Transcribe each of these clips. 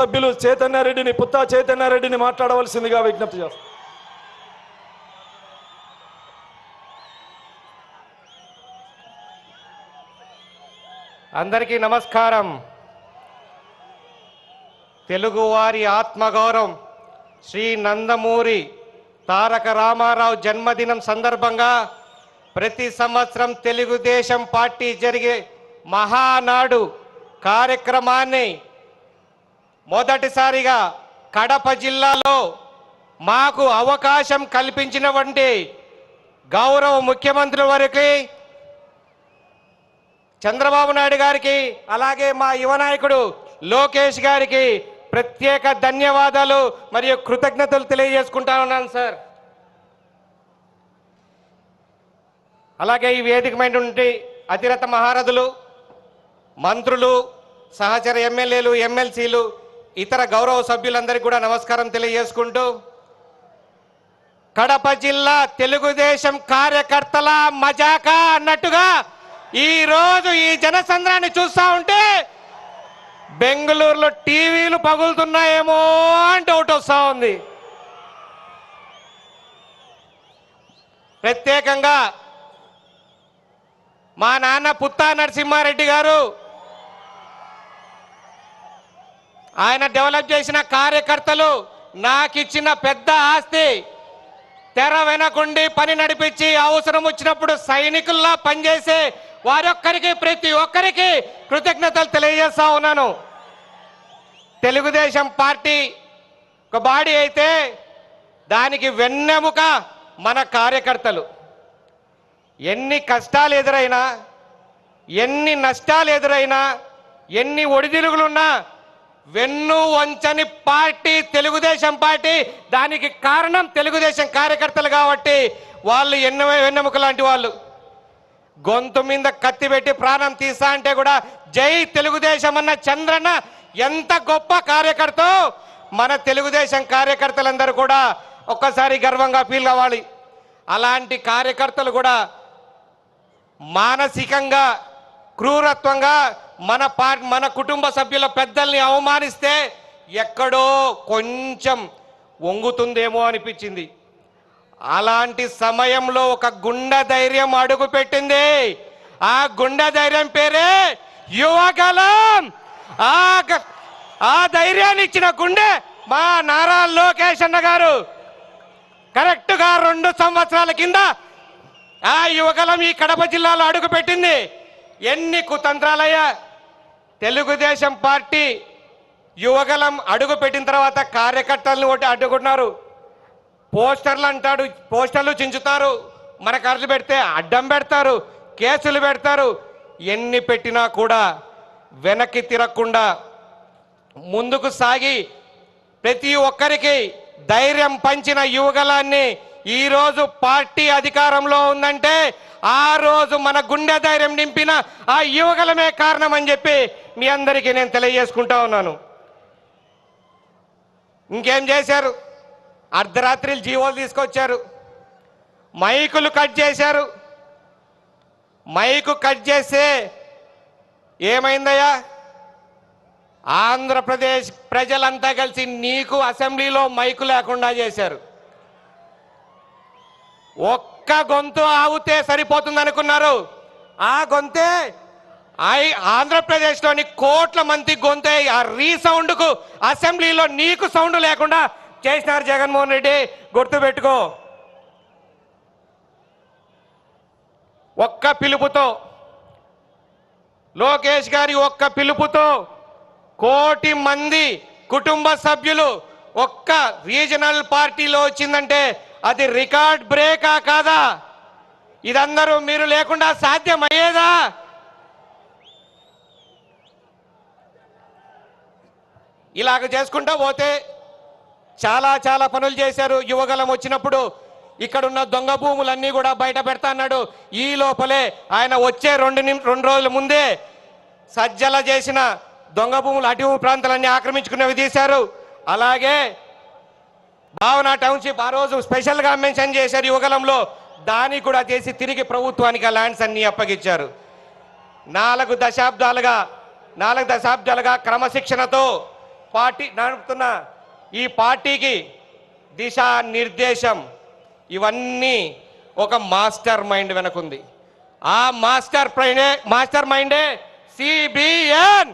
సభ్యులు చైతన్యారెడ్డిని పుత్తా చైతన్యారెడ్డిని మాట్లాడవలసిందిగా విజ్ఞప్తి చేస్తారు. అందరికీ నమస్కారం. తెలుగువారి ఆత్మగౌరవం శ్రీ నందమూరి తారక రామారావు జన్మదినం సందర్భంగా ప్రతి సంవత్సరం తెలుగుదేశం పార్టీ జరిగే మహానాడు కార్యక్రమాన్ని మొదటిసారిగా కడప జిల్లాలో మాకు అవకాశం కల్పించినటువంటి గౌరవ ముఖ్యమంత్రి వారికి చంద్రబాబు నాయుడు గారికి అలాగే మా యువ నాయకుడు లోకేష్ గారికి ప్రత్యేక ధన్యవాదాలు మరియు కృతజ్ఞతలు తెలియజేసుకుంటా ఉన్నాను సార్. అలాగే ఈ వేదికమైనటువంటి అతిరథ మహారథులు, మంత్రులు, సహచర ఎమ్మెల్యేలు, ఎమ్మెల్సీలు, ఇతర గౌరవ సభ్యులందరికీ కూడా నమస్కారం తెలియజేసుకుంటూ, కడప జిల్లా తెలుగుదేశం కార్యకర్తల మజాకా అన్నట్టుగా ఈ రోజు ఈ జనసంద్రాన్ని చూస్తా ఉంటే బెంగళూరులో టీవీలు పగులుతున్నాయేమో అని డౌట్ వస్తూ ఉంది. ప్రత్యేకంగా మా నాన్న పుత్తా నరసింహారెడ్డి గారు ఆయన డెవలప్ చేసిన కార్యకర్తలు నాకు ఇచ్చిన పెద్ద ఆస్తి. తెర వెనకుండి పని నడిపించి అవసరం వచ్చినప్పుడు సైనికుల్లా పనిచేసే వారొక్కరికి ప్రతి ఒక్కరికి కృతజ్ఞతలు తెలియజేస్తా ఉన్నాను. తెలుగుదేశం పార్టీ ఒక బాడీ అయితే దానికి వెన్నెముక మన కార్యకర్తలు. ఎన్ని కష్టాలు ఎదురైనా, ఎన్ని నష్టాలు ఎదురైనా, ఎన్ని ఒడిదుడుకులున్నా వెన్ను వంచని పార్టీ తెలుగుదేశం పార్టీ. దానికి కారణం తెలుగుదేశం కార్యకర్తలు కాబట్టి వాళ్ళు వెన్నెముక లాంటి వాళ్ళు. గొంతు మీద కత్తి పెట్టి ప్రాణం తీస్తా అంటే కూడా జై తెలుగుదేశం అన్న చంద్రన్న ఎంత గొప్ప కార్యకర్త. మన తెలుగుదేశం కార్యకర్తలందరూ కూడా ఒక్కసారి గర్వంగా ఫీల్ అవ్వాలి. అలాంటి కార్యకర్తలు కూడా మానసికంగా క్రూరత్వంగా మన కుటుంబ సభ్యుల పెద్దల్ని అవమానిస్తే ఎక్కడో కొంచెం వంగుతుందేమో అనిపించింది. అలాంటి సమయంలో ఒక గుండె ధైర్యం అడుగు పెట్టింది. ఆ గుండె ధైర్యం పేరే యువగలం. ఆ ధైర్యాన్ని ఇచ్చిన గుండె మా నారా లోకేష్ అన్న గారు. కరెక్ట్గా 2 సంవత్సరాల కింద ఆ యువగలం ఈ కడప జిల్లాలో అడుగు పెట్టింది. ఎన్ని కుతంత్రాలయ్యా. తెలుగుదేశం పార్టీ యువగలం అడుగు పెట్టిన తర్వాత కార్యకర్తలను అడ్డుకున్నారు. పోస్టర్లు అంటాడు, పోస్టర్లు చించుతారు, మన ఖర్చు పెడితే అడ్డం పెడతారు, కేసులు పెడతారు. ఎన్ని పెట్టినా కూడా వెనక్కి తిరగకుండా ముందుకు సాగి ప్రతి ఒక్కరికి ధైర్యం పంచిన యువగలాన్ని ఈరోజు పార్టీ అధికారంలో ఉందంటే ఆ రోజు మన గుండె ధైర్యం నింపిన ఆ యువగలమే కారణం అని చెప్పి మీ అందరికీ నేను తెలియజేసుకుంటా ఉన్నాను. ఇంకేం చేశారు? అర్ధరాత్రిలు జీవోలు తీసుకొచ్చారు, మైకులు కట్ చేశారు. మైకు కట్ చేస్తే ఏమైందయ్యా? ఆంధ్రప్రదేశ్ ప్రజలంతా కలిసి నీకు అసెంబ్లీలో మైకు లేకుండా చేశారు. ఒక్క గొంతు ఆగితే సరిపోతుంది అనుకున్నారు. ఆ గొంతే ఆంధ్రప్రదేశ్లోని కోట్ల మంది గొంతే. ఆ రీసౌండ్కు అసెంబ్లీలో నీకు సౌండ్ లేకుండా చేసినారు జగన్మోహన్ రెడ్డి. గుర్తుపెట్టుకో. ఒక్క పిలుపుతో, లోకేష్ గారి ఒక్క పిలుపుతో 1 కోటి మంది కుటుంబ సభ్యులు ఒక్క రీజనల్ పార్టీలో వచ్చిందంటే అది రికార్డ్ బ్రేకా కాదా? ఇదందరూ మీరు లేకుండా సాధ్యమయ్యేదా? ఇలాగ చేసుకుంటా పోతే చాలా పనులు చేశారు. యువగలం వచ్చినప్పుడు ఇక్కడున్న దొంగ భూములన్నీ కూడా బయట పెడతా అన్నాడు. ఈ లోపలే ఆయన వచ్చే 2 రోజుల ముందే సజ్జల చేసిన దొంగ భూములు అటవీ ప్రాంతాలన్నీ ఆక్రమించుకునేవి తీశారు. అలాగే భావన టౌన్షిప్ ఆ రోజు స్పెషల్గా మెన్షన్ చేశారు యువగలంలో. దాన్ని కూడా చేసి తిరిగి ప్రభుత్వానికి ఆ ల్యాండ్స్ అన్ని అప్పగించారు. 4 దశాబ్దాలుగా క్రమశిక్షణతో పార్టీ నడుపుతున్న ఈ పార్టీకి దిశానిర్దేశం ఇవన్నీ ఒక మాస్టర్ మైండ్ వెనకుంది. ఆ మాస్టర్ మైండే సిబిఎన్.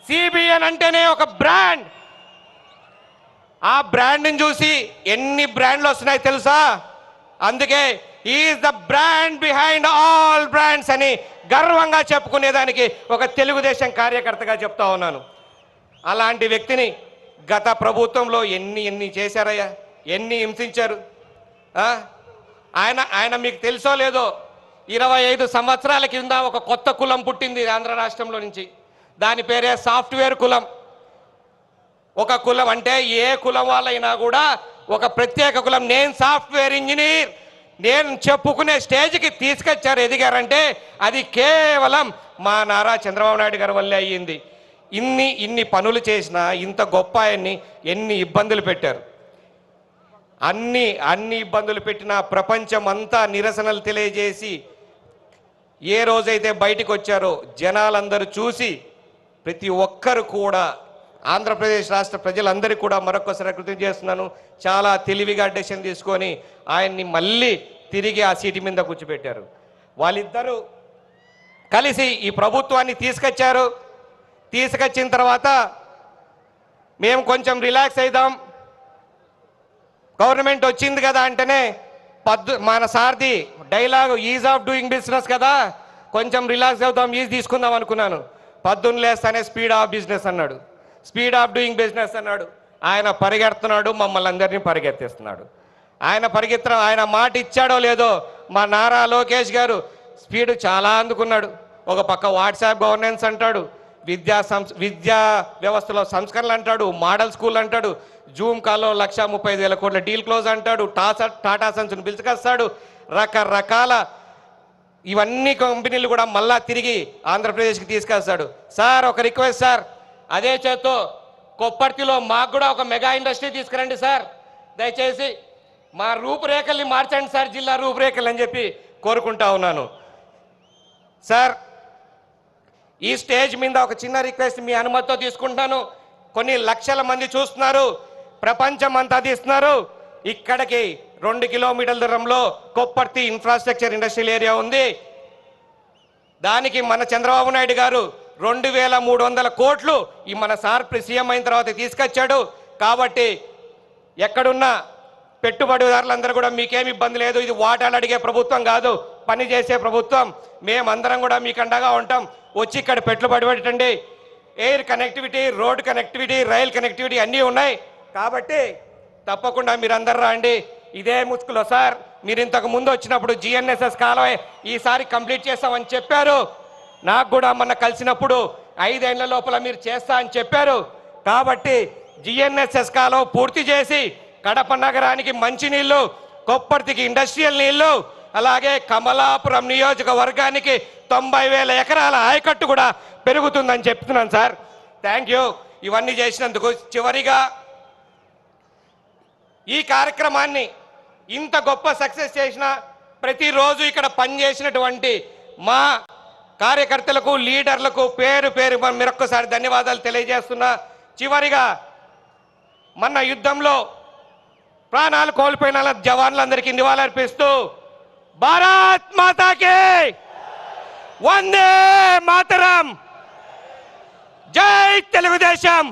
సిబిఎన్ అంటేనే ఒక బ్రాండ్. ఆ బ్రాండ్ని చూసి ఎన్ని బ్రాండ్లు వస్తున్నాయి తెలుసా? అందుకే is the brand behind all brands అని గర్వంగా చెప్పుకునేదానికి ఒక తెలుగుదేశం కార్యకర్తగా చెప్తా ఉన్నాను. అలాంటి వ్యక్తిని గత ప్రభుత్వంలో ఎన్ని చేశారయ్యా, ఎన్ని హింసించారు. ఆయన మీకు తెలుసో లేదో 25 సంవత్సరాల కింద ఒక కొత్త కులం పుట్టింది ఆంధ్ర రాష్ట్రంలో నుంచి. దాని పేరే సాఫ్ట్వేర్ కులం. ఒక కులం అంటే ఏ కులం వాళ్ళైనా కూడా ఒక ప్రత్యేక కులం. నేను సాఫ్ట్వేర్ ఇంజనీర్ నేను చెప్పుకునే స్టేజ్కి తీసుకొచ్చారు, ఎదిగారంటే అది కేవలం మా నారా చంద్రబాబు నాయుడు గారి వల్లే అయ్యింది. ఇన్ని పనులు చేసినా ఇంత గొప్ప ఆయన్ని ఎన్ని ఇబ్బందులు పెట్టారు. అన్ని ఇబ్బందులు పెట్టిన ప్రపంచం అంతా నిరసనలు తెలియజేసి ఏ రోజైతే బయటకు వచ్చారో జనాలందరూ చూసి ప్రతి ఒక్కరు కూడా ఆంధ్రప్రదేశ్ రాష్ట్ర ప్రజలందరికీ కూడా మరొకసారి కృతజ్ఞత చేస్తున్నాను. చాలా తెలివిగా డెసిషన్ తీసుకొని ఆయన్ని మళ్ళీ తిరిగి ఆ సీటు మీద కూర్చోబెట్టారు. వాళ్ళిద్దరూ కలిసి ఈ ప్రభుత్వాన్ని తీసుకొచ్చారు. తీసుకొచ్చిన తర్వాత మేము కొంచెం రిలాక్స్ అయిదాం, గవర్నమెంట్ వచ్చింది కదా అంటేనే మన సార్ది dialogue ease of doing business కదా, కొంచెం రిలాక్స్ అవుతాం, ఈజ్ తీసుకుందాం అనుకున్నాను. పొద్దున్న లేస్తానే స్పీడ్ ఆఫ్ బిజినెస్ అన్నాడు, స్పీడ్ ఆఫ్ డూయింగ్ బిజినెస్ అన్నాడు. ఆయన పరిగెడుతున్నాడు, మమ్మల్ని అందరినీ పరిగెత్తిస్తున్నాడు. ఆయన మాట ఇచ్చాడో లేదో మా నారా లోకేష్ గారు స్పీడ్ చాలా అందుకున్నాడు. ఒక పక్క వాట్సాప్ గవర్నెన్స్ అంటాడు, విద్యా వ్యవస్థలో సంస్కరణలు అంటాడు, మోడల్ స్కూల్ అంటాడు, జూమ్ కాల్లో 1,35,000 కోట్ల డీల్ క్లోజ్ అంటాడు, టాటా సన్స్ను పిలుచుకొస్తాడు. రకరకాల ఇవన్నీ కంపెనీలు కూడా మళ్ళా తిరిగి ఆంధ్రప్రదేశ్కి తీసుకొస్తాడు. సార్ ఒక రిక్వెస్ట్ సార్, అదే చేత్తో కొప్పర్తిలో మాకు కూడా ఒక మెగా ఇండస్ట్రీ తీసుకురండి సార్, దయచేసి మా రూపురేఖల్ని మార్చండి సార్, జిల్లా రూపురేఖలు అని చెప్పి కోరుకుంటా ఉన్నాను. సార్ ఈ స్టేజ్ మీద ఒక చిన్న రిక్వెస్ట్ మీ అనుమతితో తీసుకుంటాను. కొన్ని లక్షల మంది చూస్తున్నారు, ప్రపంచం అంతా తీస్తున్నారు. ఇక్కడికి 2 కిలోమీటర్ల దూరంలో కొప్పర్తి ఇన్ఫ్రాస్ట్రక్చర్ ఇండస్ట్రియల్ ఏరియా ఉంది. దానికి మన చంద్రబాబు నాయుడు గారు 2,300 కోట్లు ఈ మన సార్ సీఎం అయిన తర్వాత తీసుకొచ్చాడు. కాబట్టి ఎక్కడున్న పెట్టుబడిదారులందరూ కూడా మీకేమి ఇబ్బంది లేదు. ఇది వాటాలు అడిగే ప్రభుత్వం కాదు, పని చేసే ప్రభుత్వం. మేమందరం కూడా మీకు అండగా ఉంటాం. వచ్చి ఇక్కడ పెట్టుబడి పెట్టండి. Air connectivity, road connectivity, rail connectivity అన్నీ ఉన్నాయి. కాబట్టి తప్పకుండా మీరందరూ రండి. ఇదే ముసుగులో సార్ మీరు ఇంతకు ముందు వచ్చినప్పుడు జిఎన్ఎస్ఎస్ కాలువ ఈసారి కంప్లీట్ చేస్తామని చెప్పారు. నాకు కూడా మొన్న కలిసినప్పుడు 5 ఏళ్ల లోపల మీరు చేస్తా అని చెప్పారు. కాబట్టి జిఎన్ఎస్ఎస్ కాలువ పూర్తి చేసి కడప నగరానికి మంచినీళ్ళు, కొప్పర్తికి ఇండస్ట్రియల్ నీళ్లు, అలాగే కమలాపురం నియోజకవర్గానికి 90,000 ఎకరాల ఆయకట్టు కూడా పెరుగుతుందని చెప్తున్నాను సార్. థ్యాంక్ యూ ఇవన్నీ చేసినందుకు. చివరిగా ఈ కార్యక్రమాన్ని ఇంత గొప్ప సక్సెస్ చేసిన ప్రతిరోజు ఇక్కడ పనిచేసినటువంటి మా కార్యకర్తలకు, లీడర్లకు పేరు పేరు మరొక్కసారి ధన్యవాదాలు తెలియజేస్తున్నా. చివరిగా మన యుద్ధంలో ప్రాణాలు కోల్పోయిన జవాన్లందరికీ నివాళులర్పిస్తూ భారత్ మాతాకి వందే మాతరం, జై తెలుగుదేశం.